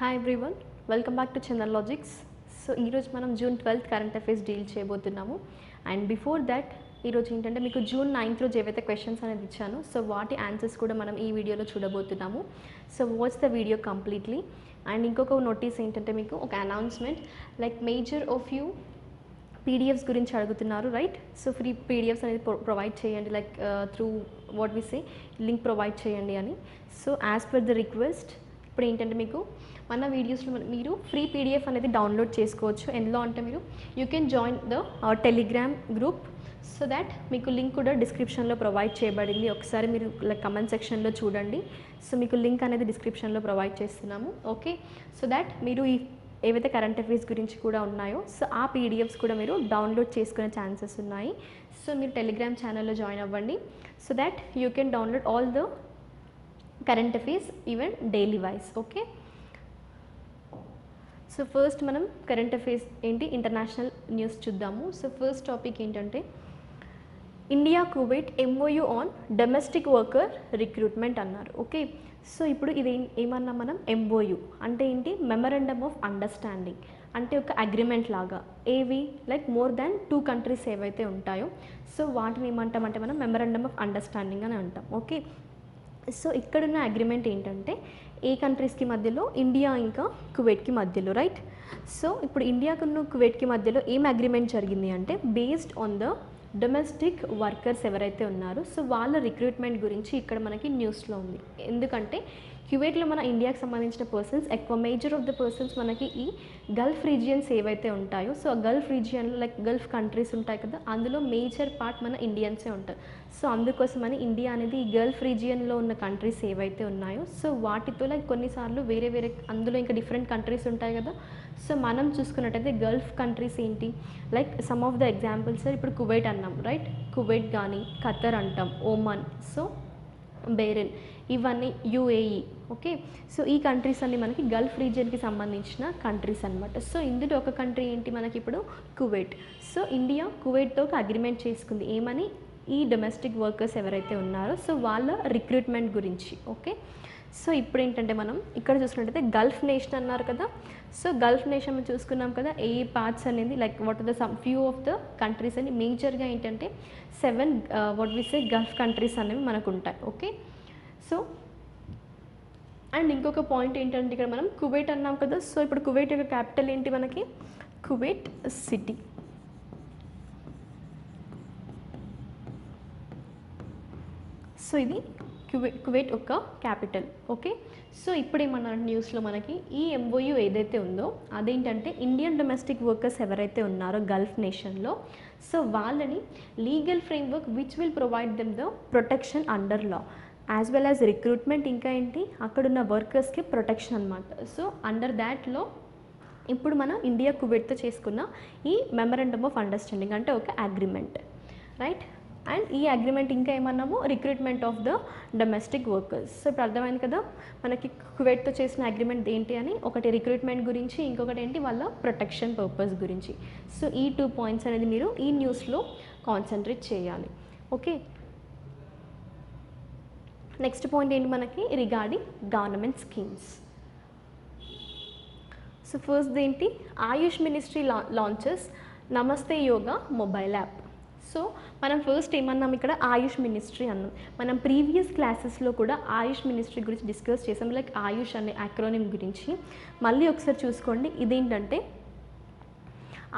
Hi everyone, welcome back to Chandan logics. So ఈరోజు మనం June 12th current affairs deal చేయబోతున్నాము. And before that ఈరోజు ఏంటంటే మీకు జూన్ 9th రోజు ఏవైతే క్వశ్చన్స్ అనేది ఇచ్చాను, సో వాటి ఆన్సర్స్ కూడా మనం ఈ వీడియోలో చూడబోతున్నాము. So watch the video completely. And ఇంకొక నోటీస్ ఏంటంటే మీకు ఒక announcement, like major of you PDFs గురించి అడుగుతున్నారు, రైట్? సో ఫ్రీ పీడిఎఫ్స్ అనేది ప్రొవైడ్ చేయండి, like through what we say link provide చేయండి అని. So as per the request ఇప్పుడు ఏంటంటే మీకు మన వీడియోస్లో మీరు ఫ్రీ పీడిఎఫ్ అనేది డౌన్లోడ్ చేసుకోవచ్చు. ఎందులో అంటే మీరు you can join the Telegram group, so that మీకు లింక్ కూడా డిస్క్రిప్షన్లో ప్రొవైడ్ చేయబడింది. ఒకసారి మీరు లైక్ కమెంట్ సెక్షన్లో చూడండి. సో మీకు లింక్ అనేది డిస్క్రిప్షన్లో ప్రొవైడ్ చేస్తున్నాము. ఓకే, సో దాట్ మీరు ఈ ఏవైతే కరెంట్ అఫైర్స్ గురించి కూడా ఉన్నాయో సో ఆ పీడిఎఫ్స్ కూడా మీరు డౌన్లోడ్ చేసుకునే ఛాన్సెస్ ఉన్నాయి. సో మీరు టెలిగ్రామ్ ఛానల్లో జాయిన్ అవ్వండి, so that you can download all the current affairs even daily wise. Okay, so first మనం కరెంట్ అఫైర్స్ ఏంటి ఇంటర్నేషనల్ న్యూస్ చూద్దాము. సో ఫస్ట్ టాపిక్ ఏంటంటే India Kuwait MoU on domestic worker recruitment అన్నారు. Okay, so ఇప్పుడు ఇది ఏమన్నా మనం MoU అంటే ఏంటి, మెమరాండమ్ ఆఫ్ అండర్స్టాండింగ్ అంటే ఒక అగ్రిమెంట్ లాగా. ఏవి లైక్ మోర్ దాన్ 2 కంట్రీస్ ఏవైతే ఉంటాయో సో వాటిని ఏమంటామంటే మనం మెమరాండమ్ ఆఫ్ అండర్స్టాండింగ్ అని అంటాం. ఓకే, సో ఇక్కడున్న అగ్రిమెంట్ ఏంటంటే ఏ కంట్రీస్కి మధ్యలో, ఇండియా ఇంకా కువైట్కి మధ్యలో, రైట్? సో ఇప్పుడు ఇండియాకున్న కువైట్కి మధ్యలో ఏం అగ్రిమెంట్ జరిగింది అంటే based on the domestic workers ఎవరైతే ఉన్నారో సో వాళ్ళ రిక్రూట్మెంట్ గురించి ఇక్కడ మనకి న్యూస్లో ఉంది. ఎందుకంటే క్యువైట్లో మన ఇండియాకి సంబంధించిన పర్సన్స్ ఎక్కువ, మేజర్ ఆఫ్ ద పర్సన్స్ మనకి ఈ గల్ఫ్ రీజియన్స్ ఏవైతే ఉంటాయో సో ఆ గల్ఫ్ రీజియన్లో లైక్ గల్ఫ్ కంట్రీస్ ఉంటాయి కదా, అందులో మేజర్ పార్ట్ మన ఇండియన్సే ఉంటారు. సో అందుకోసమని ఇండియా అనేది ఈ గల్ఫ్ రీజియన్లో ఉన్న కంట్రీస్ ఏవైతే ఉన్నాయో సో వాటితో లైక్ కొన్నిసార్లు వేరే వేరే అందులో ఇంకా డిఫరెంట్ కంట్రీస్ ఉంటాయి కదా. సో మనం చూసుకున్నట్టయితే గల్ఫ్ కంట్రీస్ ఏంటి, like some of the examples sir, ఇప్పుడు కువైట్ అన్నాం, రైట్? కువైట్ కానీ ఖతర్ అంటాం, ఓమన్, సో బెహ్రెన్, ఇవన్నీ యుఏఈ. ఓకే, సో ఈ కంట్రీస్ అన్ని మనకి గల్ఫ్ రీజియన్కి సంబంధించిన కంట్రీస్ అనమాట. సో ఇందులో ఒక కంట్రీ ఏంటి మనకి ఇప్పుడు కువైట్. సో ఇండియా కువైట్తో ఒక అగ్రిమెంట్ చేసుకుంది, ఏమని, ఈ డొమెస్టిక్ వర్కర్స్ ఎవరైతే ఉన్నారో సో వాళ్ళ రిక్రూట్మెంట్ గురించి. ఓకే, సో ఇప్పుడు ఏంటంటే మనం ఇక్కడ చూసుకున్నట్టయితే గల్ఫ్ నేషన్ అన్నారు కదా, సో గల్ఫ్ నేషన్ చూసుకున్నాం కదా, ఏ పార్ట్స్ అనేది like what are the some few of the countries అని, మేజర్గా ఏంటంటే 7 what we say gulf countries అనేవి మనకు ఉంటాయి. ఓకే, సో అండ్ ఇంకొక పాయింట్ ఏంటంటే ఇక్కడ మనం కువైట్ అన్నాం కదా, సో ఇప్పుడు కువైట్ యొక్క క్యాపిటల్ ఏంటి మనకి, కువైట్ సిటీ. సో ఇది కువైట్ యొక్క క్యాపిటల్. ఓకే, సో ఇప్పుడు ఏమన్నారు న్యూస్లో మనకి ఈ ఎంఓయూ ఏదైతే ఉందో అదేంటంటే ఇండియన్ డొమెస్టిక్ వర్కర్స్ ఎవరైతే ఉన్నారో గల్ఫ్ నేషన్లో సో వాళ్ళని legal framework which will provide them the protection under law as well as recruitment, ఇంకా ఏంటి అక్కడున్న వర్కర్స్కి ప్రొటెక్షన్ అనమాట. సో అండర్ దాట్లో ఇప్పుడు మన ఇండియా కువైట్తో చేసుకున్న ఈ మెమరాండమ్ ఆఫ్ అండర్స్టాండింగ్ అంటే ఒక అగ్రిమెంట్, రైట్? అండ్ ఈ అగ్రిమెంట్ ఇంకా ఏమన్నాము, recruitment of the domestic workers. So ఇప్పుడు అర్థమైంది కదా మనకి కువైట్తో చేసిన అగ్రిమెంట్ ఏంటి అని, ఒకటి రిక్రూట్మెంట్ గురించి, ఇంకొకటి ఏంటి వాళ్ళ ప్రొటెక్షన్ పర్పస్ గురించి. సో ఈ 2 పాయింట్స్ అనేది మీరు ఈ న్యూస్లో కాన్సన్ట్రేట్ చేయాలి. ఓకే, నెక్స్ట్ పాయింట్ ఏంటి మనకి regarding government schemes. So first ఏంటి, AYUSH ministry launches Namaste Yoga mobile app. So మనం ఫస్ట్ ఏమన్నాం ఇక్కడ, ఆయుష్ మినిస్ట్రీ అన్నాం. మనం ప్రీవియస్ క్లాసెస్లో కూడా ఆయుష్ మినిస్ట్రీ గురించి డిస్కస్ చేసాం, లైక్ ఆయుష్ అనే అక్రోనిమ్ గురించి. మళ్ళీ ఒకసారి చూసుకోండి, ఇదేంటంటే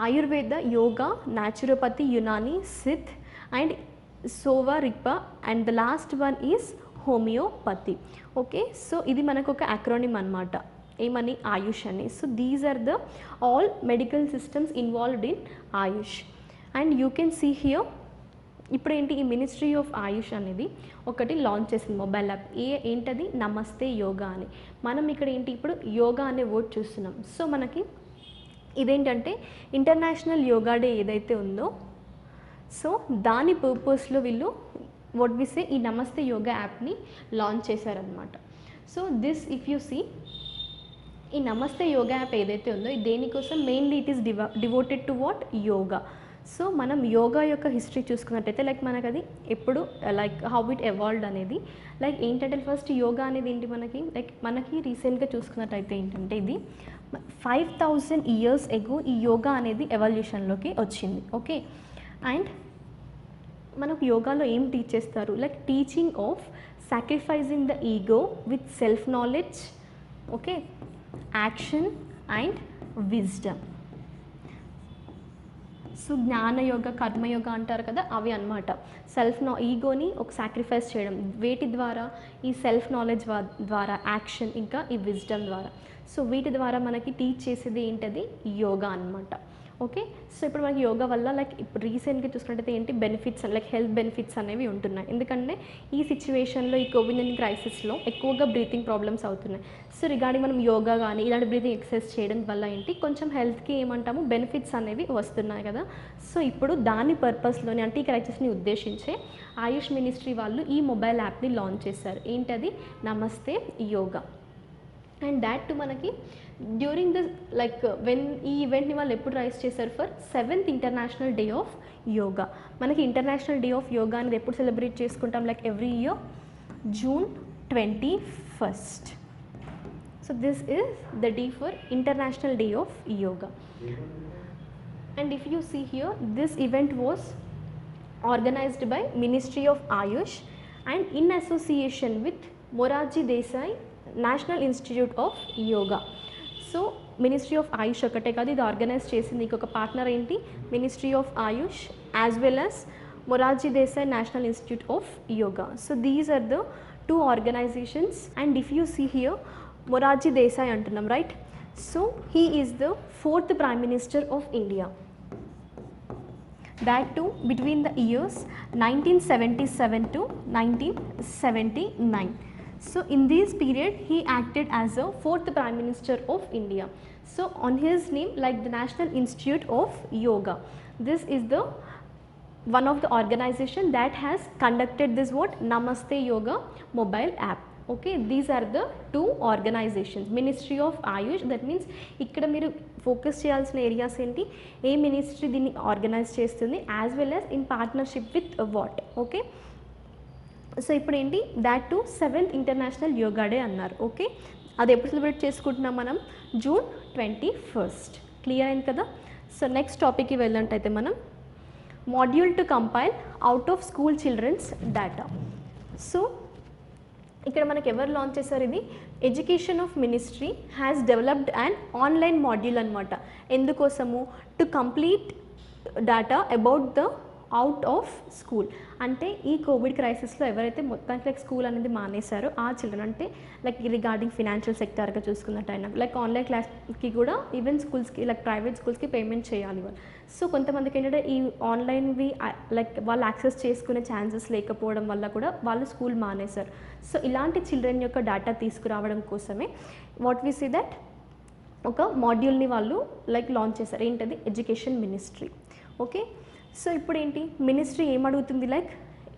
Ayurveda, yoga, naturopathy, Unani, Siddha and Sowa Rigpa and the last one is homeopathy. Okay, so ఇది మనకు ఒక అక్రోనిమ్ అనమాట, ఏమని, ఆయుష్ అని. So these are the all medical systems involved in AYUSH. And you can see here ఇప్పుడు ఏంటి, ఈ మినిస్ట్రీ ఆఫ్ ఆయుష్ అనేది ఒకటి లాంచ్ చేసింది మొబైల్ యాప్. ఏంటది, నమస్తే యోగా అని. మనం ఇక్కడ ఏంటి ఇప్పుడు యోగా అనే వర్డ్ చూస్తున్నాం. సో మనకి ఇదేంటంటే ఇంటర్నేషనల్ యోగా డే ఏదైతే ఉందో సో దాని పర్పస్లో వీళ్ళు వాట్ వి సే ఈ నమస్తే యోగా యాప్ని లాంచ్ చేశారనమాట. So this if you see ఈ నమస్తే యోగా యాప్ ఏదైతే ఉందో ఇది దేనికోసం, mainly it is devoted to what, yoga. So మనం యోగా యొక్క హిస్టరీ చూసుకున్నట్టయితే లైక్ మనకు అది ఎప్పుడు లైక్ హౌ ఇట్ ఎవాల్వ్డ్ అనేది లైక్ ఏంటంటే ఫస్ట్ యోగా అనేది ఏంటి మనకి రీసెంట్గా చూసుకున్నట్టయితే ఏంటంటే ఇది 5000 ఇయర్స్ ఎగో ఈ యోగా అనేది ఎవల్యూషన్లోకి వచ్చింది. ఓకే, అండ్ మనకు యోగాలో ఏం టీచ్ చేస్తారు like teaching of sacrificing the ego with self knowledge, okay, action and wisdom. So Jnana Yoga Karma Yoga అంటారు కదా, అవి అన్నమాట. ఈగోని ఒక సాక్రిఫైస్ చేయడం వేటి ద్వారా, ఈ సెల్ఫ్ నాలెడ్జ్ ద్వారా, యాక్షన్, ఇంకా ఈ విజ్డమ్ ద్వారా. సో వీటి ద్వారా మనకి టీచ్ చేసేది ఏంటది యోగా అన్నమాట. ఓకే, సో ఇప్పుడు మనకి యోగా వల్ల లైక్ ఇప్పుడు రీసెంట్గా చూసుకున్నట్టయితే ఏంటి బెనిఫిట్స్ లైక్ హెల్త్ బెనిఫిట్స్ అనేవి ఉంటున్నాయి. ఎందుకంటే ఈ సిచ్యువేషన్లో ఈ కోవిడ్-19 క్రైసిస్లో ఎక్కువగా బ్రీతింగ్ ప్రాబ్లమ్స్ అవుతున్నాయి. సో రిగార్డింగ్ మనం యోగా కానీ ఇలాంటి బ్రీతింగ్ ఎక్సర్సైజ్ చేయడం వల్ల ఏంటి కొంచెం హెల్త్కి ఏమంటాము బెనిఫిట్స్ అనేవి వస్తున్నాయి కదా. సో ఇప్పుడు దాని పర్పస్లోని అంటే ఈ క్రైసిస్ని ఉద్దేశించే ఆయుష్ మినిస్ట్రీ వాళ్ళు ఈ మొబైల్ యాప్ని లాంచ్ చేశారు. ఏంటది నమస్తే యోగా. అండ్ దాట్ టు మనకి డ్యూరింగ్ ద లైక్ వెన్ ఈ ఈవెంట్ని వాళ్ళు ఎప్పుడు రైజ్ చేశారు for 7th international day of yoga. మనకి ఇంటర్నేషనల్ డే ఆఫ్ యోగా అనేది ఎప్పుడు సెలబ్రేట్ చేసుకుంటాం like every year June 21st. So this is the day for international day of yoga. And if you see here, this event was organized by Ministry of Ayush and in association with Morarji Desai National Institute of Yoga. So ministry of AYUSH ఒకటే కాదు ఇది organize చేసింది ఇంకొక partner ఏంటి ministry of AYUSH as well as Morarji Desai National Institute of Yoga. So these are the 2 organizations. And if you see here Morarji Desai అంటున్నాం right. So he is the 4th Prime Minister of India. That too between the years 1977 to 1979. So in this period he acted as a 4th Prime Minister of India. So on his name like the National Institute of Yoga, this is the one of the organization that has conducted this what Namaste Yoga mobile app. Okay, these are the 2 organizations. Ministry of Ayush, that means ఇక్కడ మీరు focus చేయాల్సిన areas ఏంటి ఏ ministry దీన్ని organise చేస్తుంది as well as in partnership with what. Okay, so ఇప్పుడు ఏంటి that to 7th international yoga day అన్నారు. Okay, అది ఎప్పుడు సెలబ్రేట్ చేసుకుంటున్నాం మనం June 21st. క్లియర్ అయింది కదా. సో నెక్స్ట్ టాపిక్కి వెళ్ళినట్టయితే మనం module two compile out of school children's data. So ఇక్కడ మనకి ఎవరు లాంచ్ చేశారు ఇది education of ministry has developed and online module అనమాట. ఎందుకోసము to complete data about the out of school. అంటే ఈ కోవిడ్ క్రైసిస్లో ఎవరైతే మొత్తానికి లైక్ స్కూల్ అనేది మానేశారో ఆ చిల్డ్రన్ అంటే లైక్ రిగార్డింగ్ ఫినాన్షియల్ సెక్టార్గా చూసుకున్నట్టయినా లైక్ ఆన్లైన్ క్లాస్కి కూడా ఈవెన్ స్కూల్స్కి లైక్ ప్రైవేట్ స్కూల్స్కి పేమెంట్ చేయాలి వాళ్ళు. సో కొంతమందికి ఏంటంటే ఈ ఆన్లైన్వి లైక్ వాళ్ళు యాక్సెస్ చేసుకునే ఛాన్సెస్ లేకపోవడం వల్ల కూడా వాళ్ళు స్కూల్ మానేశారు. సో ఇలాంటి చిల్డ్రన్ యొక్క డేటా తీసుకురావడం కోసమే వాట్ వి సీ దట్ ఒక మాడ్యూల్ని వాళ్ళు లైక్ లాంచ్ చేశారు. ఏంటది ఎడ్యుకేషన్ మినిస్ట్రీ. ఓకే, సో ఇప్పుడు ఏంటి మినిస్ట్రీ ఏమడుగుతుంది లైక్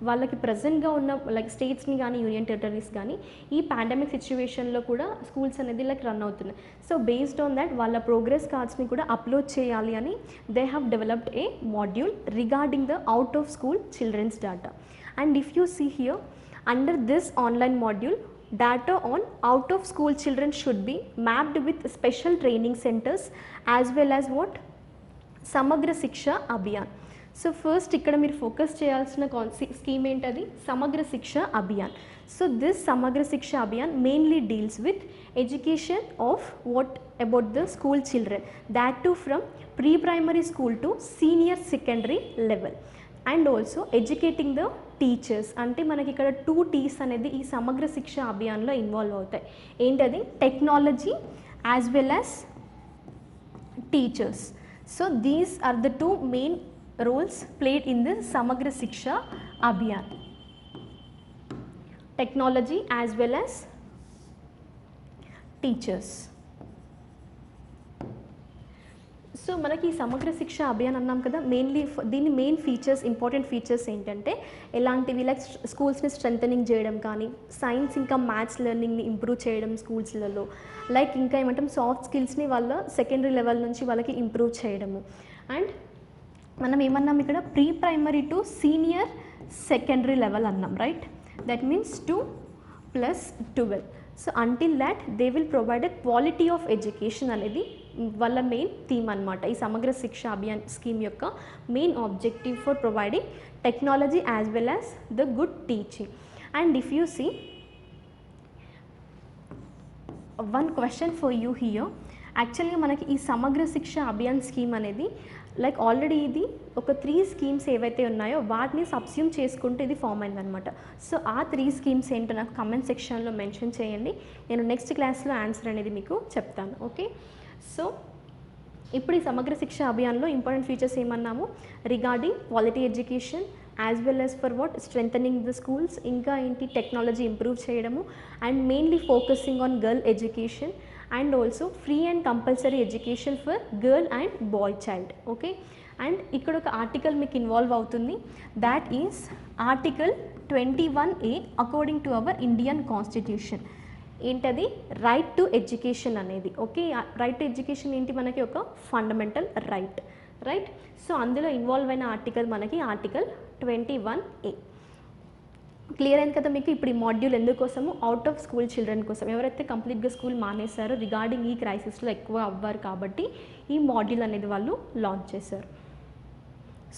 వాళ్ళకి ప్రజెంట్గా ఉన్న లైక్ స్టేట్స్ని కానీ యూనియన్ టెరిటరీస్ కానీ ఈ పాండమిక్ సిచ్యువేషన్లో కూడా స్కూల్స్ అనేది లైక్ రన్ అవుతున్నాయి. సో బేస్డ్ ఆన్ దట్ వాళ్ళ ప్రోగ్రెస్ కార్డ్స్ని కూడా అప్లోడ్ చేయాలి అని they have developed a module regarding the out of school children's data. And if you see here under this online module data on out of school children should be mapped with special training centers as well as what Samagra Shiksha Abhiyan. So first ఇక్కడ మీరు focus చేయాల్సిన scheme ఏంటది సమగ్ర Shiksha Abhiyan. So this సమగ్ర Shiksha Abhiyan mainly deals with education of what about the school children that to from pre primary school to senior secondary level and also educating the teachers. అంటే మనకి ఇక్కడ 2 T's అనేది ఈ సమగ్ర శిక్ష అభియాన్లో ఇన్వాల్వ్ అవుతాయి. ఏంటది technology as well as teachers. So these are the 2 main roles played in the Samagra Shiksha Abhiyan. Technology as well as teachers. So మనకి ఈ సమగ్ర శిక్ష అభియాన్ అన్నాం కదా మెయిన్లీ దీని మెయిన్ ఫీచర్స్ ఇంపార్టెంట్ ఫీచర్స్ ఏంటంటే ఎలాంటివి లైక్ స్కూల్స్ని స్ట్రెంథనింగ్ చేయడం కానీ సైన్స్ ఇంకా మ్యాథ్స్ లెర్నింగ్ని ఇంప్రూవ్ చేయడం స్కూల్స్లలో లైక్ ఇంకా ఏమంటాం సాఫ్ట్ స్కిల్స్ని వాళ్ళ సెకండరీ లెవెల్ నుంచి వాళ్ళకి ఇంప్రూవ్ చేయడము. అండ్ మనం ఏమన్నాం ఇక్కడ pre primary to senior secondary level అన్నాం, right? That means 2 + 12. So until that they will provide a quality of education అనేది వాళ్ళ మెయిన్ థీమ్ అనమాట. ఈ సమగ్ర శిక్ష అభియాన్ స్కీమ్ యొక్క main objective for providing technology as well as the good teaching. And if you see one question for you here, యాక్చువల్గా మనకి ఈ Samagra Shiksha Abhiyan scheme అనేది like already ఇది ఒక 3 స్కీమ్స్ ఏవైతే ఉన్నాయో వాటిని సబ్స్యూమ్ చేసుకుంటూ ఇది ఫామ్ అయిందనమాట. సో ఆ 3 స్కీమ్స్ ఏంటో నాకు కమెంట్ సెక్షన్లో మెన్షన్ చేయండి, నేను నెక్స్ట్ క్లాస్లో ఆన్సర్ అనేది మీకు చెప్తాను. ఓకే, సో ఇప్పుడు ఈ సమగ్ర శిక్ష అభియాన్లో ఇంపార్టెంట్ ఫీచర్స్ ఏమన్నాము, regarding quality education as well as for what strengthening the schools, ఇంకా ఏంటి టెక్నాలజీ ఇంప్రూవ్ చేయడము, and mainly focusing on girl education, and also free and compulsory education for girl and boy child. Okay, and ఇక్కడ ఒక article మీకు involve అవుతుంది, that is article 21A according to our Indian constitution. ఏంటది, right to education అనేది. Okay, right to education ఏంటి, మనకి ఒక fundamental right, right? So అందులో ఇన్వాల్వ్ అయిన ఆర్టికల్ మనకి ఆర్టికల్ 21A. క్లియర్ అయింది కదా మీకు? ఇప్పుడు ఈ మాడ్యూల్ ఎందుకోసము, అవుట్ ఆఫ్ స్కూల్ చిల్డ్రన్ కోసం, ఎవరైతే కంప్లీట్గా స్కూల్ మానేశారో రిగార్డింగ్ ఈ క్రైసిస్లో ఎక్కువ అవ్వరు కాబట్టి ఈ మాడ్యూల్ అనేది వాళ్ళు లాంచ్ చేశారు.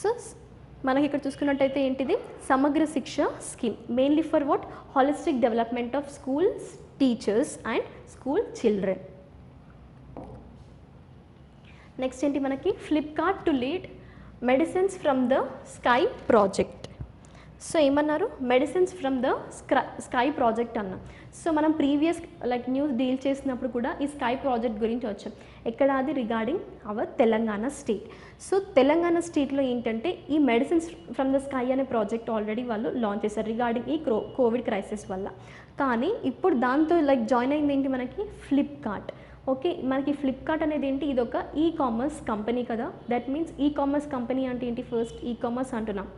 సో మనకి ఇక్కడ చూసుకున్నట్టయితే ఏంటిది, Samagra Shiksha scheme mainly for what holistic development of schools teachers and school children. Next ఏంటి మనకి, Flipkart to lead medicines from the sky project. So ఏమన్నారు, medicines from the sky project అన్నాం. సో మనం ప్రీవియస్ లైక్ న్యూస్ డీల్ చేసినప్పుడు కూడా ఈ sky project గురించి వచ్చాం. ఎక్కడ, అది regarding our Telangana state. So Telangana స్టేట్లో ఏంటంటే ఈ మెడిసిన్స్ ఫ్రమ్ ద స్కై అనే ప్రాజెక్ట్ ఆల్రెడీ వాళ్ళు లాంచ్ చేశారు రిగార్డింగ్ ఈ కోవిడ్ క్రైసిస్ వల్ల. కానీ ఇప్పుడు దాంతో లైక్ జాయిన్ అయింది ఏంటి మనకి, ఫ్లిప్కార్ట్. ఓకే, మనకి ఫ్లిప్కార్ట్ అనేది ఏంటి, ఇది ఒక ఈ కామర్స్ కంపెనీ కదా. That means e commerce company అంటే ఏంటి, ఫస్ట్ ఈ కామర్స్ అంటున్నాం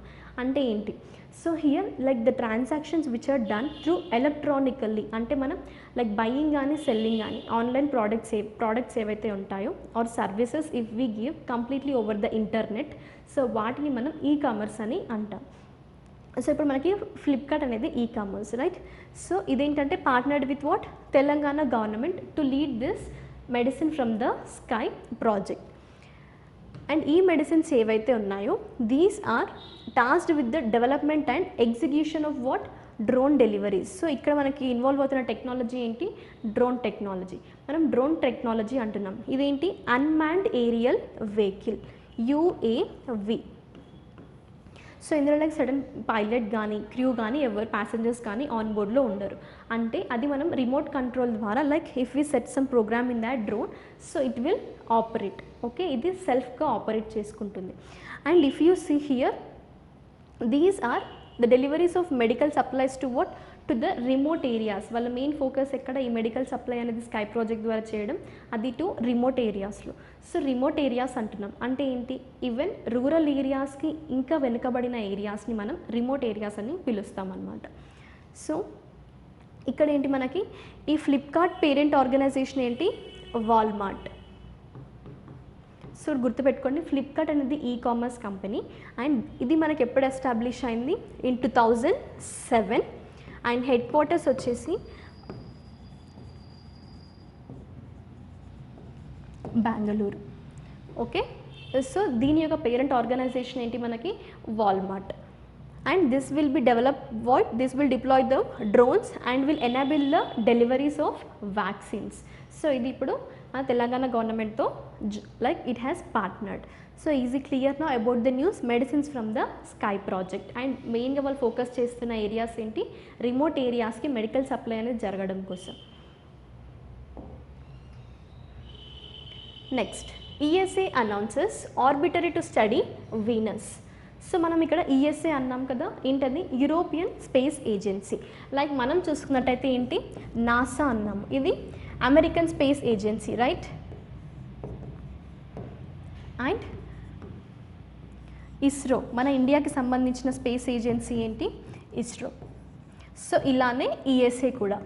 అంటే ఏంటి. So here like the transactions which are done through electronically, అంటే మనం లైక్ బయింగ్ కానీ సెల్లింగ్ కానీ ఆన్లైన్ ప్రోడక్ట్స్ ఏవైతే ఉంటాయో or services if we give completely over the internet, so వాటిని మనం ఈ కామర్స్ అని అంటాం. సో ఇప్పుడు మనకి ఫ్లిప్కార్ట్ అనేది ఈ కామర్స్, రైట్? సో ఇదేంటంటే partnered with what Telangana government to lead this medicine from the sky project. And ఈ మెడిసిన్స్ ఏవైతే ఉన్నాయో these are tasked with the development and execution of what drone deliveries. So ఇక్కడ మనకి ఇన్వాల్వ్ అవుతున్న technology ఏంటి, drone technology. మనం డ్రోన్ టెక్నాలజీ అంటున్నాం. ఇదేంటి, unmanned aerial vehicle UAV. So ఇందులో లైక్ సడన్ పైలట్ కానీ క్రూ కానీ ఎవరు ప్యాసింజర్స్ కానీ ఆన్ బోర్డ్లో ఉండరు. అంటే అది మనం రిమోట్ కంట్రోల్ ద్వారా like if we set some program in that drone, so it will operate. Okay, ఇది సెల్ఫ్గా ఆపరేట్ చేసుకుంటుంది. And if you see here these are the deliveries of medical supplies to what to the remote areas. వాళ్ళ main focus ఎక్కడ, ఈ medical supply అనేది sky project ద్వారా చేయడం, అది టు రిమోట్ ఏరియాస్లో. సో రిమోట్ ఏరియాస్ అంటున్నాం అంటే ఏంటి, ఈవెన్ రూరల్ ఏరియాస్కి ఇంకా వెనుకబడిన ఏరియాస్ని మనం రిమోట్ ఏరియాస్ అని పిలుస్తాం అన్నమాట. సో ఇక్కడ ఏంటి మనకి ఈ ఫ్లిప్కార్ట్ పేరెంట్ ఆర్గనైజేషన్ ఏంటి, వాల్మార్ట్. సో గుర్తుపెట్టుకోండి, ఫ్లిప్కార్ట్ అనేది ఈ కామర్స్ కంపెనీ అండ్ ఇది మనకి ఎప్పుడు ఎస్టాబ్లిష్ అయింది, ఇన్ 2007. అండ్ హెడ్ క్వార్టర్స్ వచ్చేసి బెంగళూరు. ఓకే, సో దీని యొక్క పేరెంట్ ఆర్గనైజేషన్ ఏంటి మనకి, Walmart. And this will be develop what this will deploy the drones and will enable the deliveries of vaccines. So ఇది ఇప్పుడు తెలంగాణ గవర్నమెంట్తో like it has partnered. So easy clear now about the news medicines from the sky project. And మెయిన్గా వాళ్ళు focus చేస్తున్న areas ఏంటి, remote ఏరియాస్కి medical supply అనేది జరగడం కోసం. Next, ESA announces arbitrary to study Venus. So మనం ఇక్కడ ESA అన్నాం కదా, ఏంటది, యూరోపియన్ స్పేస్ ఏజెన్సీ. లైక్ మనం చూసుకున్నట్టయితే ఏంటి, నాసా అన్నాము, ఇది American space agency, right? And ISRO మన ఇండియాకి సంబంధించిన స్పేస్ ఏజెన్సీ ఏంటి, ఇస్రో. సో ఇలానే ESA కూడా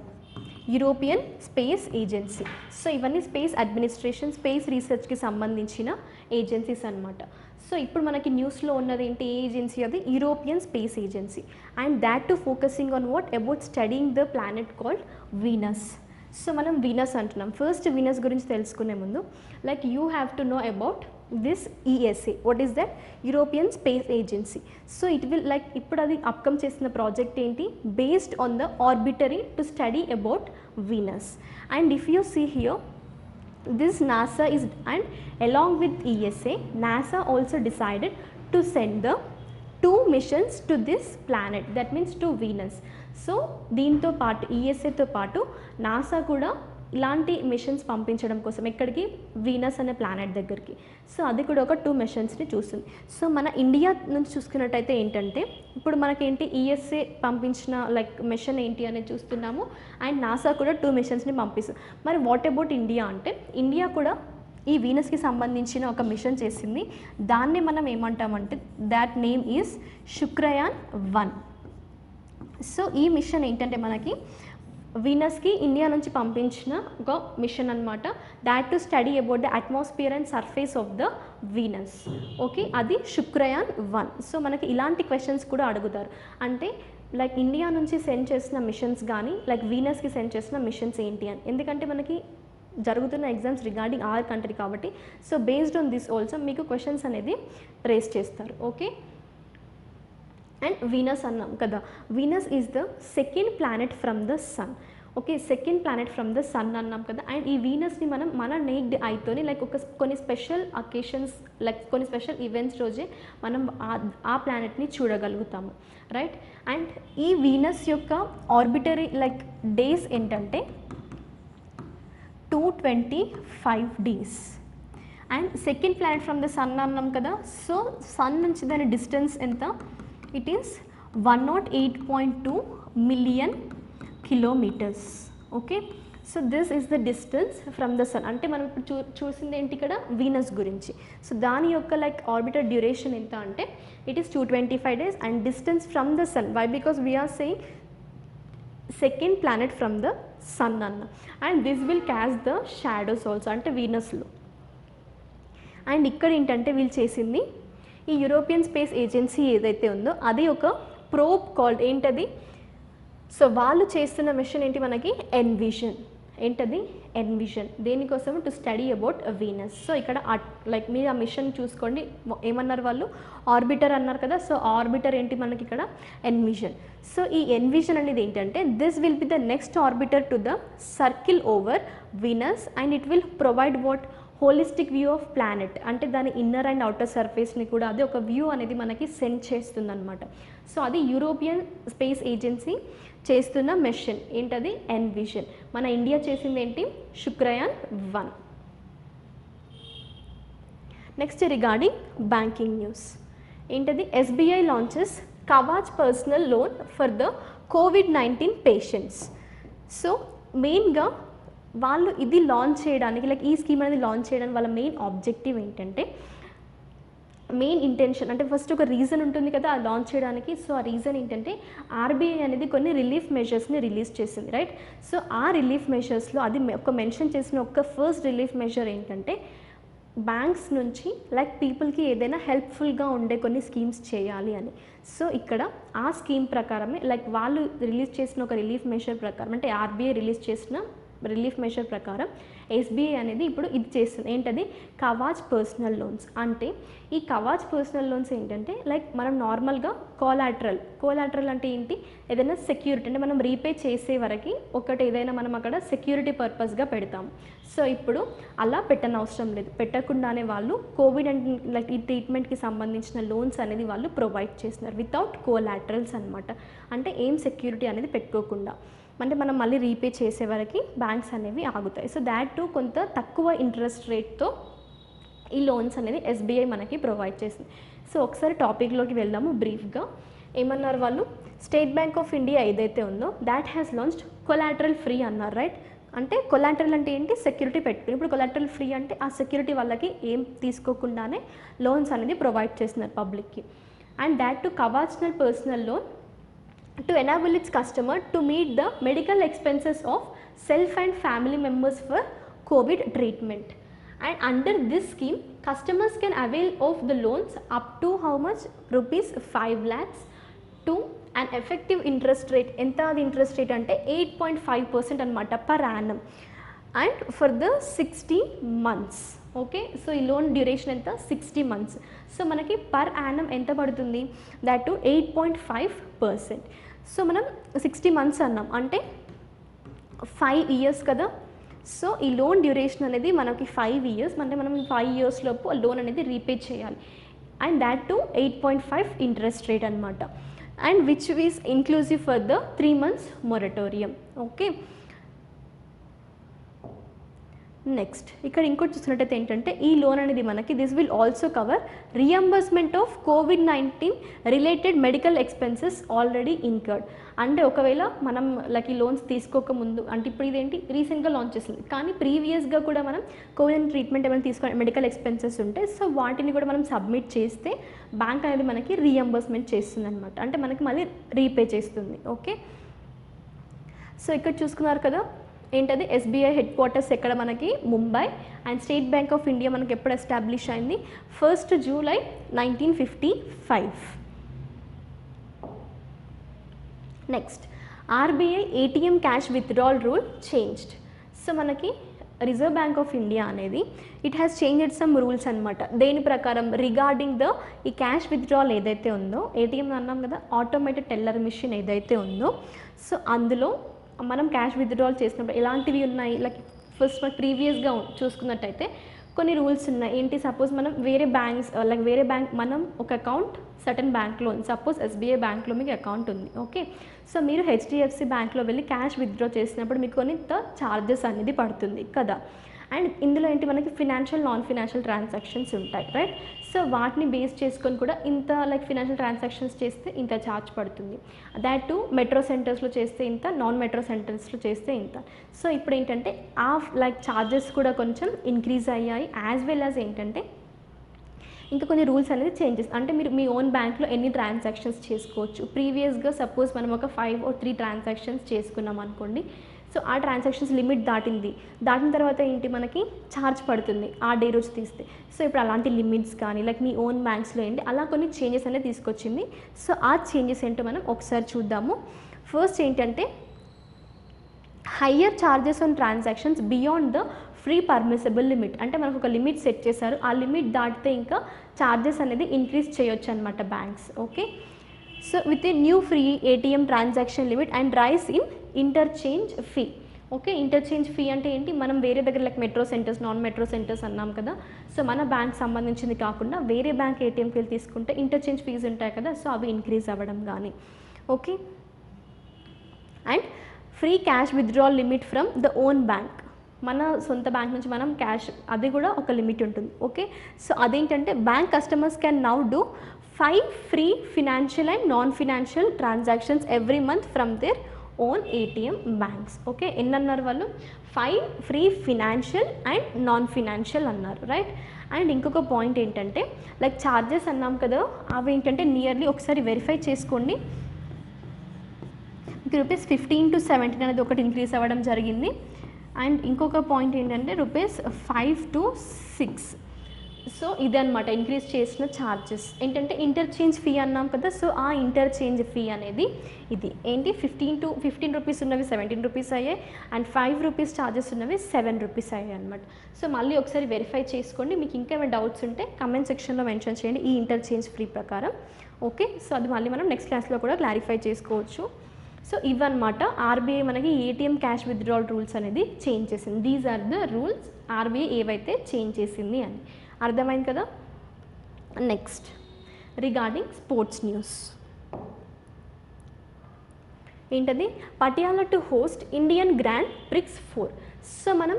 యూరోపియన్ స్పేస్ ఏజెన్సీ. సో ఇవన్నీ స్పేస్ అడ్మినిస్ట్రేషన్ స్పేస్ రీసెర్చ్కి సంబంధించిన ఏజెన్సీస్ అన్నమాట. సో ఇప్పుడు మనకి న్యూస్లో ఉన్నది ఏంటి, ఏ ఏజెన్సీ, అది European space agency. And that to focusing on what about studying the planet called Venus. So మనం వీనస్ అంటున్నాం. ఫస్ట్ వీనస్ గురించి తెలుసుకునే ముందు like you have to know about this ESA. What is that? European space agency. So it will like ఇప్పుడు అది upcome చేసిన project ఏంటి, based on the orbiter to study about Venus. And if you see here, this NASA is, and along with ESA, NASA also decided to send the 2 missions to this planet, that means to Venus. So దీంతో పాటు ESAతో పాటు NASA కూడా ఇలాంటి machines పంపించడం కోసం ఎక్కడికి, Venus అనే planet దగ్గరికి. సో అది కూడా ఒక 2 మిషన్స్ని చూస్తుంది. సో మన ఇండియా నుంచి చూసుకున్నట్టయితే ఏంటంటే ఇప్పుడు మనకేంటి ESA పంపించిన లైక్ మిషన్ ఏంటి అనేది చూస్తున్నాము, అండ్ నాసా కూడా 2 మిషన్స్ని పంపిస్తుంది. మరి వాట్ అబౌట్ ఇండియా అంటే, ఇండియా కూడా ఈ వీనస్కి సంబంధించిన ఒక మిషన్ చేసింది. దాన్నే మనం ఏమంటామంటే దాట్ నేమ్ ఈజ్ శుక్రయాన్-1. సో ఈ మిషన్ ఏంటంటే మనకి వీనస్కి ఇండియా నుంచి పంపించిన ఒక మిషన్ అనమాట. That to study about the atmosphere and surface of the Venus. Okay, అది శుక్రయాన్-1. సో మనకి ఇలాంటి క్వశ్చన్స్ కూడా అడుగుతారు. అంటే లైక్ ఇండియా నుంచి సెండ్ చేసిన మిషన్స్ కానీ లైక్ వీనస్కి సెండ్ చేసిన మిషన్స్ ఏంటి అని. ఎందుకంటే మనకి జరుగుతున్న ఎగ్జామ్స్ రిగార్డింగ్ ఆర్ కంట్రీ కాబట్టి, so based on this also మీకు క్వశ్చన్స్ అనేది రేస్ చేస్తారు. ఓకే, అండ్ వీనస్ అన్నాం కదా, Venus is the second planet from the sun. Okay, second planet from the sun అన్నాం కదా. అండ్ ఈ వీనస్ని మనం మన నేక్డ్ ఐతోని లైక్ కొన్ని స్పెషల్ అకేషన్స్ లైక్ కొన్ని స్పెషల్ ఈవెంట్స్ రోజే మనం ఆ ప్లానెట్ని చూడగలుగుతాము, రైట్. అండ్ ఈ వీనస్ యొక్క ఆర్బిటరీ లైక్ డేస్ ఏంటంటే 225 days. And second planet from the sun అన్నాం కదా. సో సన్ నుంచి దాని డిస్టెన్స్ ఎంత, it is 108.2 million kilometers. Okay, so this is the distance from the sun. అంటే మనం ఇప్పుడు చూసింది ఏంటి ఇక్కడ, వీనస్ గురించి. సో దాని యొక్క లైక్ ఆర్బిటర్ డ్యూరేషన్ ఎంత అంటే it is 225 days. And distance from the sun, why because we are saying second planet from the sun అన్న. And this will catch the shadows also, అంటే వీనస్లో. అండ్ ఇక్కడ ఏంటంటే వీళ్ళు చేసింది ఈ యూరోపియన్ స్పేస్ ఏజెన్సీ ఏదైతే ఉందో అది ఒక ప్రోబ్ కాల్డ్ ఏంటది, సో వాళ్ళు చేస్తున్న మిషన్ ఏంటి మనకి ఎన్విజన్. ఏంటది ఎన్విజన్, దేనికోసం, to study about Venus. So ఇక్కడ లైక్ మీరు ఆ మిషన్ చూసుకోండి, ఏమన్నారు వాళ్ళు, ఆర్బిటర్ అన్నారు కదా. సో ఆర్బిటర్ ఏంటి మనకి ఇక్కడ ఎన్విజన్. సో ఈ ఎన్విజన్ అనేది ఏంటంటే this will be the next orbiter to the circle over Venus. And it will provide what, holistic view of planet. అంటే దాని ఇన్నర్ అండ్ అవుటర్ సర్ఫేస్ని కూడా అది ఒక వ్యూ అనేది మనకి సెండ్ చేస్తుంది అనమాట. సో అది యూరోపియన్ స్పేస్ ఏజెన్సీ చేస్తున్న మిషన్ ఏంటది ఎన్విజన్. మన ఇండియా చేసింది ఏంటి, శుక్రయాన్-1. నెక్స్ట్ రిగార్డింగ్ బ్యాంకింగ్ న్యూస్ ఏంటది, SBI launches Kavach personal loan for the COVID-19 patients. So మెయిన్గా వాళ్ళు ఇది లాంచ్ చేయడానికి లైక్ ఈ స్కీమ్ అనేది లాంచ్ చేయడానికి వాళ్ళ మెయిన్ ఆబ్జెక్టివ్ ఏంటంటే, మెయిన్ ఇంటెన్షన్ అంటే ఫస్ట్ ఒక రీజన్ ఉంటుంది కదా అది లాంచ్ చేయడానికి. సో ఆ రీజన్ ఏంటంటే RBI అనేది కొన్ని రిలీఫ్ మెజర్స్ని రిలీజ్ చేసింది, రైట్. సో ఆ రిలీఫ్ మెజర్స్లో అది ఒక మెన్షన్ చేసిన ఒక ఫస్ట్ రిలీఫ్ మెజర్ ఏంటంటే బ్యాంక్స్ నుంచి లైక్ పీపుల్కి ఏదైనా హెల్ప్ఫుల్గా ఉండే కొన్ని స్కీమ్స్ చేయాలి అని. సో ఇక్కడ ఆ స్కీమ్ ప్రకారమే లైక్ వాళ్ళు రిలీజ్ చేసిన ఒక రిలీఫ్ మెజర్ ప్రకారం, అంటే RBI రిలీజ్ చేసిన రిలీఫ్ మెజర్ ప్రకారం SBI అనేది ఇప్పుడు ఇది చేస్తుంది. ఏంటది, కవాచ్ పర్సనల్ లోన్స్. అంటే ఈ కవాచ్ పర్సనల్ లోన్స్ ఏంటంటే లైక్ మనం నార్మల్గా కోలాటరల్ అంటే ఏంటి, ఏదైనా సెక్యూరిటీ అంటే మనం రీపే చేసే వరకు ఒకటి ఏదైనా మనం అక్కడ సెక్యూరిటీ పర్పస్గా పెడతాం. సో ఇప్పుడు అలా పెట్టనవసరం లేదు, పెట్టకుండానే వాళ్ళు కోవిడ్ అండ్ లైక్ ఈ ట్రీట్మెంట్కి సంబంధించిన లోన్స్ అనేది వాళ్ళు ప్రొవైడ్ చేస్తున్నారు వితౌట్ కోలాటరల్స్ అనమాట. అంటే ఏం సెక్యూరిటీ అనేది పెట్టుకోకుండా, అంటే మనం మళ్ళీ రీపే చేసే వరకు బ్యాంక్స్ అనేవి ఆగుతాయి. సో దాట్ టు కొంత తక్కువ ఇంట్రెస్ట్ రేట్తో ఈ లోన్స్ అనేది SBI మనకి ప్రొవైడ్ చేసింది. సో ఒకసారి టాపిక్లోకి వెళ్దాము బ్రీఫ్గా. ఏమన్నారు వాళ్ళు, స్టేట్ బ్యాంక్ ఆఫ్ ఇండియా ఏదైతే ఉందో that has launched collateral free అన్నారు, రైట్. అంటే కొలాటరల్ అంటే ఏంటి, సెక్యూరిటీ పెట్టుకుని. ఇప్పుడు కొలాటరల్ ఫ్రీ అంటే ఆ సెక్యూరిటీ వాళ్ళకి ఏం తీసుకోకుండానే లోన్స్ అనేది ప్రొవైడ్ చేస్తున్నారు పబ్లిక్కి. అండ్ దాట్ టు కవాచ్నల్ personal loan to enable its customer to meet the medical expenses of self and family members for COVID treatment. And under this scheme, customers can avail of the loans up to how much? Rupees 5 lakhs to an effective interest rate. ఎంత అది interest rate అంటే 8.5% అనమాట per annum, and for the 60 months. Okay, so ఈ loan duration ఎంత? 60 months. So మనకి per annum ఎంత పడుతుంది? That to 8.5%. So మనం 60 months అన్నాం అంటే 5 years కదా. సో ఈ లోన్ డ్యూరేషన్ అనేది మనకి 5 years, అంటే మనం 5 years లోపు లోన్ అనేది రీపే చేయాలి, and that to 8.5 interest rate అనమాట, and which is inclusive for the 3 months moratorium. Okay, next ఇక్కడ ఇంకోటి చూసినట్టయితే ఏంటంటే ఈ లోన్ అనేది మనకి this will also cover reimbursement of COVID-19 related medical expenses already incurred. అంటే ఒకవేళ మనం లైక్ ఈ లోన్స్ తీసుకోకముందు, అంటే ఇప్పుడు ఇదేంటి రీసెంట్గా లాంచ్ చేసింది, కానీ ప్రీవియస్గా కూడా మనం కోవిడ్ ట్రీట్మెంట్ ఏమైనా తీసుకో మెడికల్ ఎక్స్పెన్సెస్ ఉంటే సో వాటిని కూడా మనం సబ్మిట్ చేస్తే బ్యాంక్ అనేది మనకి రీఎంబర్స్మెంట్ చేస్తుంది అనమాట, అంటే మనకి మళ్ళీ రీపే చేస్తుంది. ఓకే, సో ఇక్కడ చూసుకున్నారు కదా ఏంటది SBI హెడ్ క్వార్టర్స్ ఎక్కడ మనకి? Mumbai. And state bank of India మనకి ఎప్పుడు ఎస్టాబ్లిష్ అయింది? 1st July 1955. Next RBI ATM cash withdrawal rule changed. So మనకి రిజర్వ్ బ్యాంక్ ఆఫ్ ఇండియా అనేది it has changed some rules అనమాట. దేని ప్రకారం? రిగార్డింగ్ ద ఈ క్యాష్ విత్డ్రాల్ ఏదైతే ఉందో, ATM అన్నాం కదా, ఆటోమేటెడ్ టెల్లర్ మిషన్ ఏదైతే ఉందో, సో అందులో మనం క్యాష్ విత్డ్రాల్ చేసినప్పుడు ఎలాంటివి ఉన్నాయి? లైక్ ఫస్ట్ మనం ప్రీవియస్గా చూసుకున్నట్టయితే కొన్ని రూల్స్ ఉన్నాయి. ఏంటి? సపోజ్ మనం వేరే బ్యాంక్స్ లైక్ వేరే బ్యాంక్ మనం ఒక అకౌంట్ సర్టన్ బ్యాంక్లో ఉంది, సపోజ్ SBI బ్యాంక్లో మీకు అకౌంట్ ఉంది. ఓకే, సో మీరు HDFC బ్యాంక్లో వెళ్ళి క్యాష్ విత్డ్రా చేసినప్పుడు మీకు కొన్ని ఛార్జెస్ అనేది పడుతుంది కదా. అండ్ ఇందులో ఏంటి? మనకి ఫినాన్షియల్ నాన్ ఫినాన్షియల్ ట్రాన్సాక్షన్స్ ఉంటాయి, రైట్? సో వాటిని బేస్ చేసుకొని కూడా ఇంత లైక్ ఫినాన్షియల్ ట్రాన్సాక్షన్స్ చేస్తే ఇంత ఛార్జ్ పడుతుంది. దాట్ టు మెట్రో సెంటర్స్లో చేస్తే ఇంత, నాన్ మెట్రో సెంటర్స్లో చేస్తే ఇంత. సో ఇప్పుడు ఏంటంటే ఆ లైక్ ఛార్జెస్ కూడా కొంచెం ఇంక్రీజ్ అయ్యాయి, యాజ్ వెల్ యాజ్ ఏంటంటే ఇంకా కొన్ని రూల్స్ అనేది చేంజెస్. అంటే మీరు మీ ఓన్ బ్యాంక్లో ఎన్ని ట్రాన్సాక్షన్స్ చేసుకోవచ్చు. ప్రీవియస్గా సపోజ్ మనం ఒక 5 or 3 ట్రాన్సాక్షన్స్ చేసుకున్నాం అనుకోండి, సో ఆ ట్రాన్సాక్షన్స్ లిమిట్ దాటిన తర్వాత ఏంటి? మనకి ఛార్జ్ పడుతుంది ఆ డే రోజు తీస్తే. సో ఇప్పుడు అలాంటి లిమిట్స్ కానీ లైక్ మీ ఓన్ బ్యాంక్స్లో ఏంటి అలా కొన్ని చేంజెస్ అనేది తీసుకొచ్చింది. సో ఆ చేంజెస్ ఏంటో మనం ఒకసారి చూద్దాము. ఫస్ట్ ఏంటంటే higher charges on transactions beyond the free permissible limit. అంటే మనకు ఒక లిమిట్ సెట్ చేశారు, ఆ లిమిట్ దాటితే ఇంకా ఛార్జెస్ అనేది ఇంక్రీజ్ చేయొచ్చు అనమాట banks. Okay, so with a new free ATM transaction limit and rice in interchange fee. Okay, interchange fee అంటే ఏంటి? మనం వేరే దగ్గర like metro centres, non metro centres అన్నాం కదా, సో మన బ్యాంక్ సంబంధించింది కాకుండా వేరే బ్యాంక్ ATMకి వెళ్ళి తీసుకుంటే ఇంటర్చేంజ్ ఫీజు ఉంటాయి కదా, సో అవి ఇంక్రీజ్ అవ్వడం కానీ. Okay, and free cash withdrawal limit from the own bank. మన సొంత బ్యాంక్ నుంచి మనం క్యాష్, అది కూడా ఒక లిమిట్ ఉంటుంది. ఓకే, సో అదేంటంటే bank customers can now do 5 free financial and non financial transactions every month from their own ATM banks. Okay, ఎన్ని అన్నారు వాళ్ళు? 5 free financial and non financial అన్నారు, రైట్? అండ్ ఇంకొక పాయింట్ ఏంటంటే లైక్ ఛార్జెస్ అన్నాం కదా, అవి ఏంటంటే నియర్లీ ఒకసారి వెరిఫై చేసుకోండి. రూపీస్ 15 to 17 అనేది ఒకటి ఇంక్రీజ్ అవ్వడం జరిగింది. అండ్ ఇంకొక పాయింట్ ఏంటంటే రూపీస్ 5 to 6. సో ఇదన్నమాట ఇంక్రీజ్ చేసిన ఛార్జెస్. ఏంటంటే ఇంటర్చేంజ్ ఫీ అన్నాం కదా, సో ఆ ఇంటర్చేంజ్ ఫీ అనేది ఇది ఏంటి? 15 రూపీస్ ఉన్నవి 17 రూపీస్ అయ్యాయి, అండ్ 5 రూపీస్ ఛార్జెస్ ఉన్నవి 7 రూపీస్ అయ్యాయి అనమాట. సో మళ్ళీ ఒకసారి వెరిఫై చేసుకోండి. మీకు ఇంకా ఏమైనా డౌట్స్ ఉంటే కమెంట్ సెక్షన్లో మెన్షన్ చేయండి ఈ ఇంటర్చేంజ్ ఫ్రీ ప్రకారం. ఓకే, సో అది మళ్ళీ మనం నెక్స్ట్ క్లాస్లో కూడా క్లారిఫై చేసుకోవచ్చు. సో ఇవన్నమాట RBI మనకి ATM క్యాష్ విత్డ్రాల్ రూల్స్ అనేది చేంజ్ చేసింది. These are the rules RBI ఏవైతే చేంజ్ చేసింది అని. అర్థమైంది కదా. నెక్స్ట్ రిగార్డింగ్ స్పోర్ట్స్ న్యూస్ ఏంటది? Patiala to host Indian grand prix 4. So మనం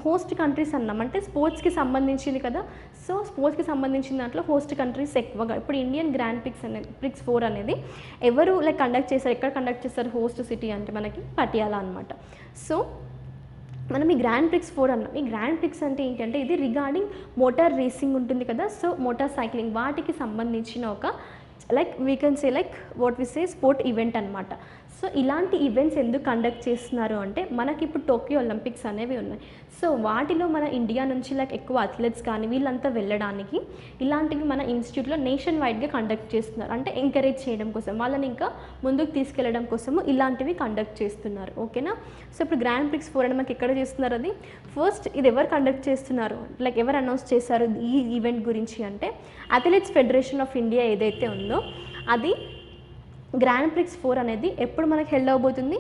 హోస్ట్ కంట్రీస్ అన్నాం అంటే స్పోర్ట్స్కి సంబంధించింది కదా, సో స్పోర్ట్స్కి సంబంధించిన దాంట్లో హోస్ట్ కంట్రీస్ ఎక్కువగా. ఇప్పుడు ఇండియన్ గ్రాండ్ ప్రిక్స్ 4 అనేది ఎవరు లైక్ కండక్ట్ చేస్తారు, ఎక్కడ కండక్ట్ చేస్తారు? హోస్ట్ సిటీ అంటే మనకి పటియాలా అనమాట. సో మనం ఈ గ్రాండ్ ప్రిక్స్ 4 అన్నాం. ఈ గ్రాండ్ ప్రిక్స్ అంటే ఏంటంటే ఇది రిగార్డింగ్ మోటార్ రేసింగ్ ఉంటుంది కదా, సో మోటార్ సైక్లింగ్ వాటికి సంబంధించిన ఒక like we can say like what we say sport event అనమాట. సో ఇలాంటి ఈవెంట్స్ ఎందుకు కండక్ట్ చేస్తున్నారు అంటే మనకి ఇప్పుడు టోక్యో ఒలింపిక్స్ అనేవి ఉన్నాయి. సో వాటిలో మన ఇండియా నుంచి లైక్ ఎక్కువ అథ్లెట్స్ కానీ వీళ్ళంతా వెళ్ళడానికి ఇలాంటివి మన ఇన్స్టిట్యూట్లో నేషన్ వైడ్గా కండక్ట్ చేస్తున్నారు. అంటే ఎంకరేజ్ చేయడం కోసం, వాళ్ళని ఇంకా ముందుకు తీసుకెళ్ళడం కోసము ఇలాంటివి కండక్ట్ చేస్తున్నారు. ఓకేనా. సో ఇప్పుడు గ్రాండ్ ప్రిక్స్ 4 అని మనకి ఎక్కడ చేస్తున్నారు, అది ఫస్ట్ ఇది ఎవరు కండక్ట్ చేస్తున్నారు, లైక్ ఎవరు అనౌన్స్ చేశారు ఈ ఈవెంట్ గురించి అంటే అథ్లెట్స్ ఫెడరేషన్ ఆఫ్ ఇండియా ఏదైతే ఉందో అది గ్రాండ్ ప్రిక్స్ 4 అనేది ఎప్పుడు మనకి హెల్డ్ అవబోతుంది,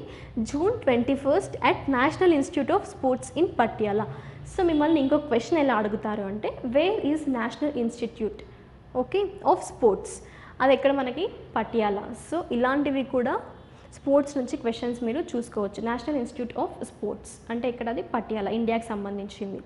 June 21 at National Institute of Sports in Patiala. So మిమ్మల్ని ఇంకొక క్వశ్చన్ ఎలా అడుగుతారు అంటే where is National Institute okay of Sports, అది ఎక్కడ మనకి పటియాలా. సో ఇలాంటివి కూడా స్పోర్ట్స్ నుంచి క్వశ్చన్స్ మీరు చూసుకోవచ్చు. నేషనల్ ఇన్స్టిట్యూట్ ఆఫ్ స్పోర్ట్స్ అంటే ఇక్కడ అది పటియాలా, ఇండియాకి సంబంధించింది,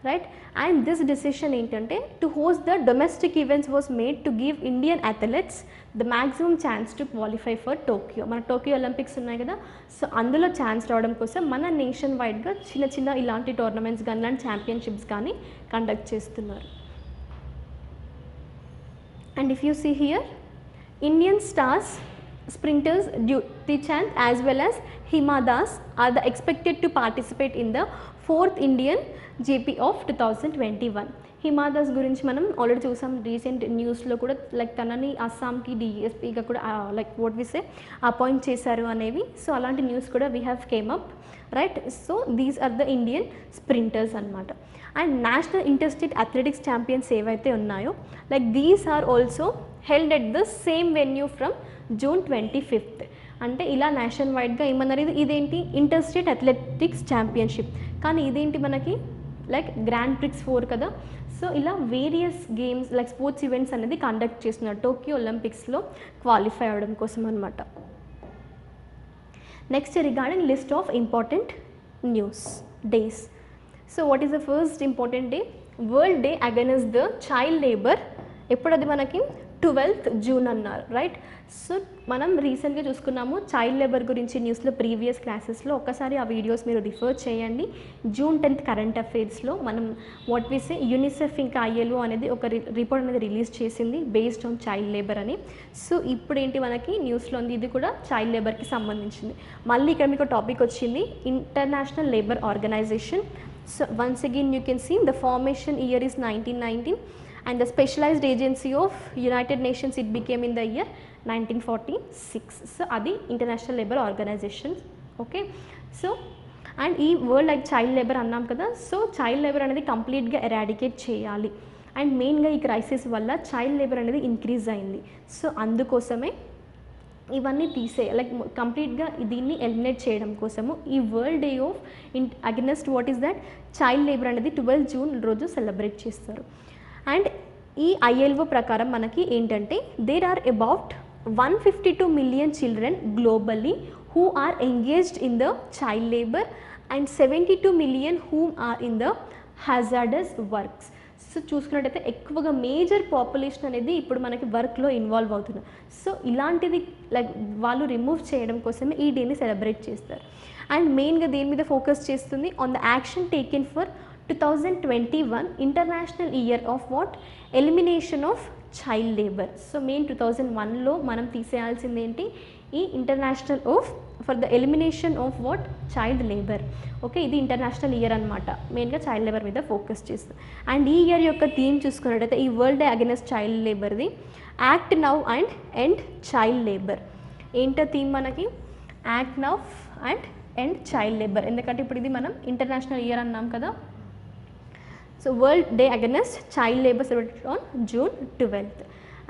రైట్. అండ్ దిస్ డెసిషన్ ఏంటంటే to host the domestic events was made to give Indian athletes the maximum chance to qualify for Tokyo. మన టోక్యో ఒలింపిక్స్ ఉన్నాయి కదా, సో అందులో ఛాన్స్ రావడం కోసం మన నేషన్ వైడ్గా చిన్న చిన్న ఇలాంటి టోర్నమెంట్స్ కానీ ఇలాంటి ఛాంపియన్షిప్స్ కానీ కండక్ట్ చేస్తున్నారు. And if you see here Indian stars sprinters Duty Chand as well as Hima Das are the expected to participate in the 4th Indian GP of 2021. Hima Das గురించి మనం ఆల్రెడీ చూసాం రీసెంట్ న్యూస్లో కూడా, like తనని అస్సాంకి డిఎస్పీగా కూడా like what we say appoint చేశారు అనేవి. సో అలాంటి న్యూస్ కూడా we have came up, right. So these are the Indian sprinters అనమాట. And national interstate athletics champions ఏవైతే ఉన్నాయో like these are also held at the same venue from June 25. అంటే ఇలా nation వైడ్గా ఏమన్నారు, ఇదేంటి ఇంటర్స్టేట్ అథ్లెటిక్స్ ఛాంపియన్షిప్, కానీ ఇదేంటి మనకి లైక్ గ్రాండ్ ప్రిక్స్ 4 కదా. సో ఇలా various games like sports events అనేది కండక్ట్ చేస్తున్నారు టోక్యో ఒలింపిక్స్లో క్వాలిఫై అవ్వడం కోసం అనమాట. Next regarding list of important news days. So what is the first important day, world day against the child labour. ఎప్పుడు అది మనకి 12th June అన్నారు, రైట్. సో మనం రీసెంట్గా చూసుకున్నాము చైల్డ్ లేబర్ గురించి న్యూస్లో ప్రీవియస్ క్లాసెస్లో, ఒక్కసారి ఆ వీడియోస్ మీరు రిఫర్ చేయండి. June 10th కరెంట్ అఫైర్స్లో మనం వాట్ వి సే యూనిసెఫ్ ఇంకా ILO అనేది ఒక రిపోర్ట్ అనేది రిలీజ్ చేసింది బేస్డ్ ఆన్ చైల్డ్ లేబర్ అని. సో ఇప్పుడు ఏంటి మనకి న్యూస్లో ఉంది, ఇది కూడా చైల్డ్ లేబర్కి సంబంధించింది. మళ్ళీ ఇక్కడ మీకు టాపిక్ వచ్చింది international labour organisation. So once again you can see the formation year is 1919 and the specialized agency of United Nations it became in the year 1946. So adi international labor organization, okay. So and ee world like child labor annam kada, so child labor anedi complete ga eradicate cheyali, and main ga ee crisis valla child labor anedi increase ayindi. So andukosame ఇవన్నీ తీసే like కంప్లీట్గా దీన్ని eliminate చేయడం కోసము ఈ world day of against what is that child labour అనేది 12 June రోజు celebrate చేస్తారు. అండ్ ఈ ILO ప్రకారం మనకి ఏంటంటే there are about 152 million children globally who are engaged in the child labor and 72 million whom are in the hazardous works. So చూసుకున్నట్టయితే ఎక్కువగా major population అనేది ఇప్పుడు మనకి వర్క్లో ఇన్వాల్వ్ అవుతున్నారు. సో ఇలాంటిది లైక్ వాళ్ళు రిమూవ్ చేయడం కోసమే ఈ డేని సెలబ్రేట్ చేస్తారు. అండ్ మెయిన్గా దేని మీద ఫోకస్ చేస్తుంది, on the action taken for 2021 international year of what elimination of child labour. So main 2001లో మనం తీసేయాల్సింది ఏంటి, ఈ international of for the elimination of what child labour. Okay, ఇది ఇంటర్నేషనల్ ఇయర్ అనమాట, మెయిన్గా చైల్డ్ లేబర్ మీద ఫోకస్ చేస్తుంది. అండ్ ఈ ఇయర్ యొక్క థీమ్ చూసుకున్నట్టయితే ఈ వరల్డ్ డే అగెన్స్ట్ చైల్డ్ లేబర్ది act now and end child labour. ఏంటో థీమ్ మనకి act now and end child labour, ఎందుకంటే ఇప్పుడు ఇది మనం ఇంటర్నేషనల్ ఇయర్ అన్నాం కదా. So world day against child labour celebrated on June 12th.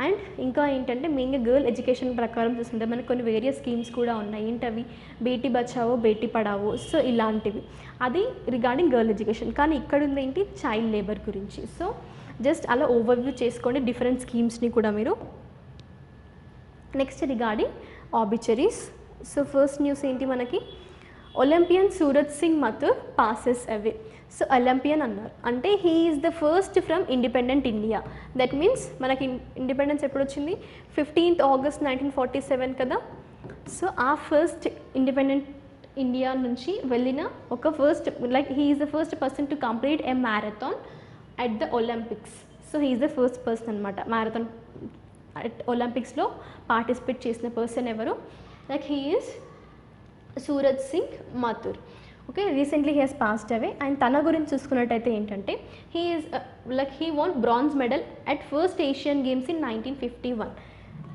And ఇంకా ఏంటంటే మెయిన్గా గర్ల్ ఎడ్యుకేషన్ ప్రకారం చూస్తుంటే మనకు కొన్ని వేరియస్ స్కీమ్స్ కూడా ఉన్నాయి. ఏంటవి, బేటీ బచావో బేటీ పడావో, సో ఇలాంటివి, అది రిగార్డింగ్ గర్ల్ ఎడ్యుకేషన్. కానీ ఇక్కడ ఉంది ఏంటి, చైల్డ్ లేబర్ గురించి. సో జస్ట్ అలా ఓవర్వ్యూ చేసుకోండి డిఫరెంట్ స్కీమ్స్ని కూడా మీరు. Next regarding obituaries. So first news ఏంటి మనకి, Olympian Suraj Singh Mathur passes away. So Olympian అన్నారు అంటే he is the first from independent India. That means మనకి ఇండిపెండెన్స్ ఎప్పుడు వచ్చింది, 15th August 1947 కదా. సో ఆ ఫస్ట్ ఇండిపెండెంట్ ఇండియా నుంచి వెళ్ళిన ఒక first like he is the first person to complete a marathon at the Olympics. So he is the first person అనమాట marathon at ఒలింపిక్స్లో పార్టిసిపేట్ చేసిన పర్సన్ ఎవరు, like he is Suraj Singh Mathur. Okay, recently he has passed away. And తన గురించి చూసుకున్నట్టయితే ఏంటంటే he won bronze medal at first Asian games in 1951.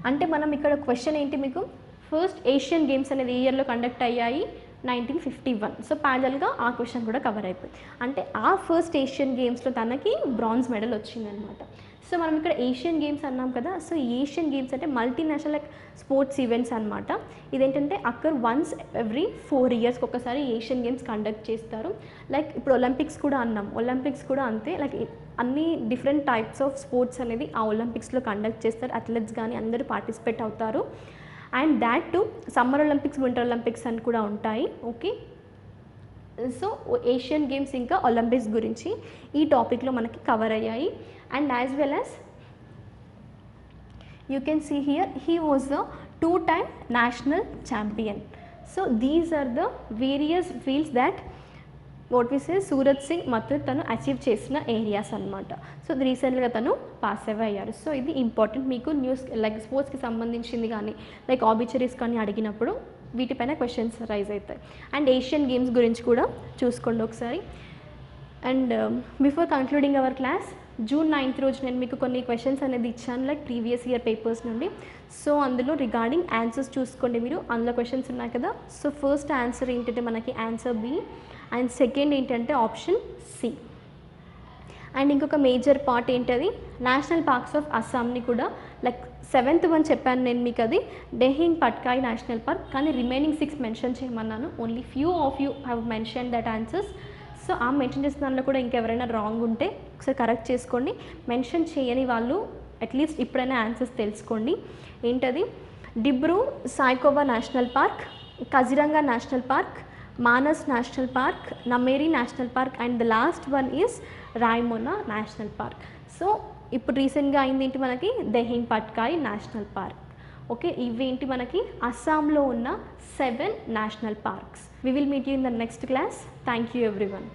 అంటే మనం ఇక్కడ క్వశ్చన్ ఏంటి మీకు, ఫస్ట్ ఏషియన్ గేమ్స్ అనేది ఏ ఇయర్లో కండక్ట్ అయ్యాయి, 1951. సో ప్యారల్గా ఆ క్వశ్చన్ కూడా కవర్ అయిపోయింది. అంటే ఆ ఫస్ట్ ఏషియన్ గేమ్స్లో తనకి బ్రాంజ్ మెడల్ వచ్చిందనమాట. సో మనం ఇక్కడ ఏషియన్ గేమ్స్ అన్నాం కదా, సో ఏషియన్ గేమ్స్ అంటే మల్టీనేషనల్ లైక్ స్పోర్ట్స్ ఈవెంట్స్ అనమాట. ఇదేంటంటే అక్కడ వన్స్ ఎవ్రీ 4 yearsకి ఒకసారి ఏషియన్ గేమ్స్ కండక్ట్ చేస్తారు. లైక్ ఇప్పుడు ఒలింపిక్స్ కూడా అన్నాం, ఒలింపిక్స్ కూడా అంతే. లైక్ అన్ని డిఫరెంట్ టైప్స్ ఆఫ్ స్పోర్ట్స్ అనేది ఆ ఒలింపిక్స్లో కండక్ట్ చేస్తారు. అథ్లెట్స్ కానీ అందరూ పార్టిసిపేట్ అవుతారు. And that to summer Olympics, winter Olympics అని కూడా ఉంటాయి. ఓకే, సో ఏషియన్ గేమ్స్ ఇంకా ఒలింపిక్స్ గురించి ఈ టాపిక్లో మనకి కవర్ అయ్యాయి. And as well as you can see here he was the 2-time national champion. So these are the various fields that what we say Suraj Singh Mathur తను అచీవ్ చేసిన areas అనమాట. So రీసెంట్గా తను పాస్ అవే అయ్యారు. సో ఇది ఇంపార్టెంట్ మీకు news like స్పోర్ట్స్కి సంబంధించింది కానీ లైక్ ఆబిచరీస్ కానీ అడిగినప్పుడు వీటిపైన క్వశ్చన్స్ రైజ్ అవుతాయి. అండ్ ఏషియన్ గేమ్స్ గురించి కూడా చూసుకోండి ఒకసారి. And before concluding our class, June 9th రోజు నేను మీకు కొన్ని క్వశ్చన్స్ అనేది ఇచ్చాను లైక్ ప్రీవియస్ ఇయర్ పేపర్స్ నుండి. సో అందులో రిగార్డింగ్ ఆన్సర్స్ చూసుకోండి మీరు, అందులో క్వశ్చన్స్ ఉన్నాయి కదా. సో ఫస్ట్ ఆన్సర్ ఏంటంటే మనకి ఆన్సర్ బి, అండ్ సెకండ్ ఏంటంటే ఆప్షన్ సి. అండ్ ఇంకొక మేజర్ పార్ట్ ఏంటది, నేషనల్ పార్క్స్ ఆఫ్ అస్సాంని కూడా లైక్ 7th one చెప్పాను నేను మీకు, అది డెహింగ్ పట్కాయ్ నేషనల్ పార్క్. కానీ రిమైనింగ్ 6 మెన్షన్ చేయమన్నాను. Only few of you have mention that answers. So ఆ మెన్షన్ చేసిన దానిలో కూడా ఇంకెవరైనా రాంగ్ ఉంటే ఒకసారి కరెక్ట్ చేసుకోండి. మెన్షన్ చేయని వాళ్ళు అట్లీస్ట్ ఇప్పుడైనా ఆన్సర్స్ తెలుసుకోండి. ఏంటది, Dibru Saikhowa national park, Kaziranga national park, Manas national park, Nameri national park, and the last one is Raimona national park. So ఇప్పుడు రీసెంట్గా అయింది ఏంటి మనకి, Dehing Patkai national park. Okay, ఇవేంటి మనకి అస్సాంలో ఉన్న 7 national parks. We will meet you in the next class. Thank you everyone.